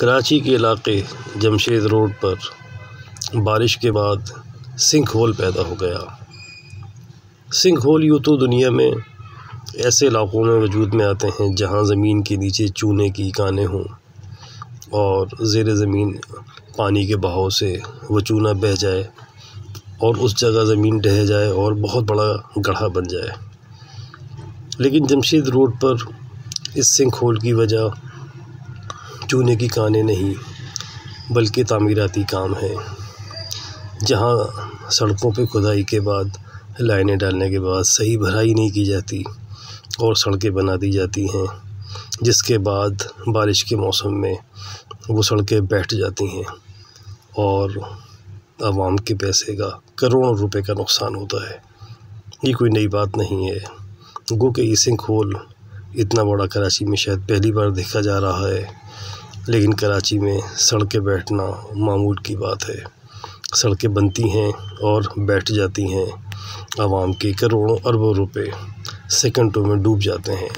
کراچی کے علاقے جمشید روڈ پر بارش کے بعد سنک ہول پیدا ہو گیا۔ سنک ہول یوں تو دنیا میں ایسے علاقوں میں وجود میں آتے ہیں جہاں زمین کے نیچے چونے کی کانیں ہوں اور زیر زمین پانی کے بہاؤ سے وہ چونا بہہ جائے اور اس جگہ زمین ڈھہ جائے اور بہت بڑا گڑھا بن جائے۔ لیکن جمشید روڈ پر اس سنک ہول کی وجہ چونے کی کانیں نہیں بلکہ تعمیراتی کام ہے، جہاں سڑکوں پہ کھدائی کے بعد لائنیں ڈالنے کے بعد صحیح بھرائی نہیں کی جاتی اور سڑکیں بنا دی جاتی ہیں، جس کے بعد بارش کے موسم میں وہ سڑکیں بیٹھ جاتی ہیں اور عوام کے پیسے کا کروڑوں روپے کا نقصان ہوتا ہے۔ یہ کوئی نئی بات نہیں ہے، گو کہ یہ سنک ہول اتنا بڑا کراچی میں شاید پہلی بار دیکھا جا رہا ہے، لیکن کراچی میں سڑکیں بیٹھنا معمول کی بات ہے۔ سڑکیں بنتی ہیں اور بیٹھ جاتی ہیں، عوام کے کروڑوں اربوں روپے سیکنڈوں میں ڈوب جاتے ہیں۔